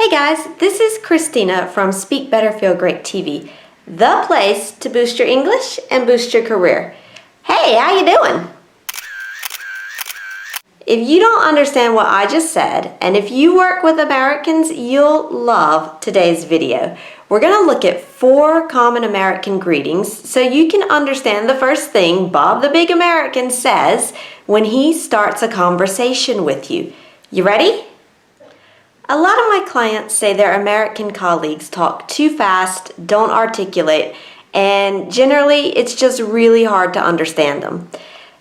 Hey guys, this is Christina from Speak Better Feel Great TV, the place to boost your English and boost your career. Hey, how you doing? If you don't understand what I just said, and if you work with Americans, you'll love today's video. We're going to look at 4 common American greetings so you can understand the first thing Bob the Big American says when he starts a conversation with you. You ready? A lot of my clients say their American colleagues talk too fast, don't articulate, and generally it's just really hard to understand them.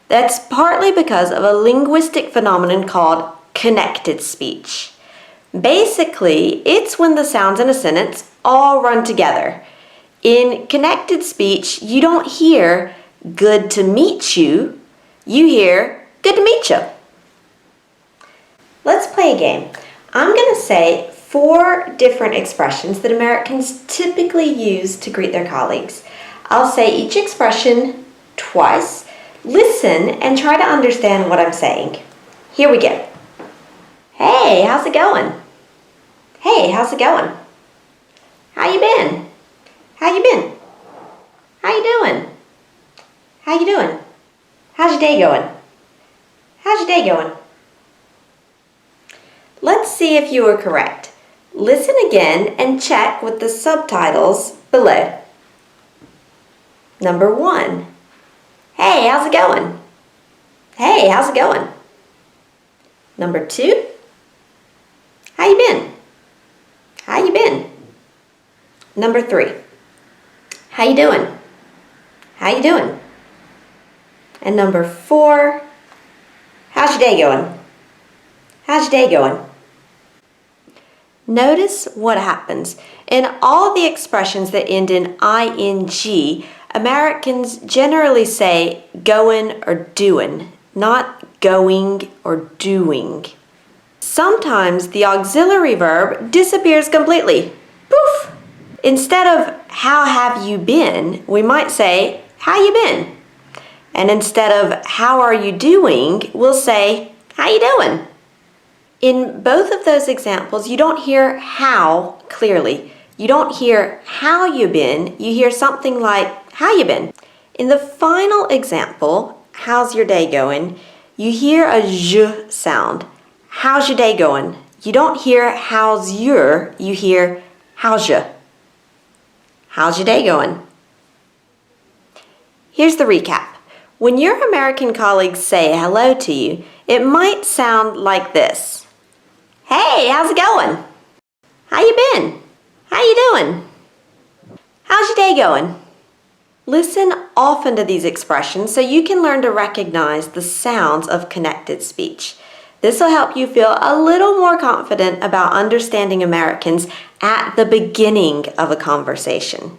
That's partly because of a linguistic phenomenon called connected speech. Basically, it's when the sounds in a sentence all run together. In connected speech, you don't hear good to meet you, you hear good to meet you. Let's play a game. I'm going to say 4 different expressions that Americans typically use to greet their colleagues. I'll say each expression twice. Listen and try to understand what I'm saying. Here we go. Hey, how's it going? Hey, how's it going? How you been? How you been? How you doing? How you doing? How's your day going? How's your day going? Let's see if you were correct. Listen again and check with the subtitles below. Number 1. Hey, how's it going? Hey, how's it going? Number 2. How you been? How you been? Number 3. How you doing? How you doing? And number 4. How's your day going? How's your day going? Notice what happens. In all the expressions that end in ing, Americans generally say going or doing, not going or doing. Sometimes the auxiliary verb disappears completely. Poof! Instead of how have you been, we might say how you been. And instead of how are you doing, we'll say how you doing. In both of those examples, you don't hear how clearly. You don't hear how you been, you hear something like how you been. In the final example, how's your day going, you hear a zh sound. How's your day going? You don't hear how's your, you hear how's ya. How's your day going? Here's the recap. When your American colleagues say hello to you, it might sound like this. Hey, how's it going? How you been? How you doing? How's your day going? Listen often to these expressions so you can learn to recognize the sounds of connected speech. This will help you feel a little more confident about understanding Americans at the beginning of a conversation.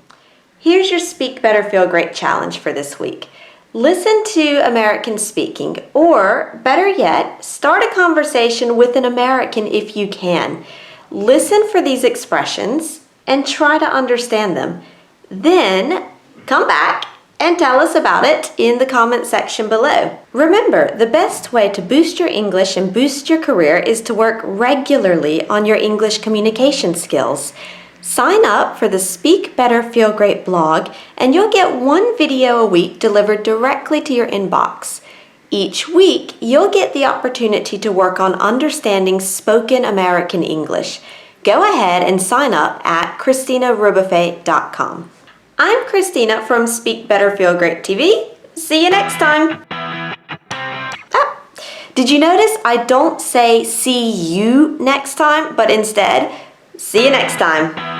Here's your Speak Better Feel Great challenge for this week. Listen to American speaking, or better yet, start a conversation with an American if you can. Listen for these expressions and try to understand them. Then come back and tell us about it in the comment section below. Remember, the best way to boost your English and boost your career is to work regularly on your English communication skills. Sign up for the Speak Better Feel Great blog and you'll get 1 video a week delivered directly to your inbox. Each week, you'll get the opportunity to work on understanding spoken American English. Go ahead and sign up at ChristinaRubafe.com. I'm Christina from Speak Better Feel Great TV. See you next time. Did you notice I don't say see you next time, but instead, see you next time.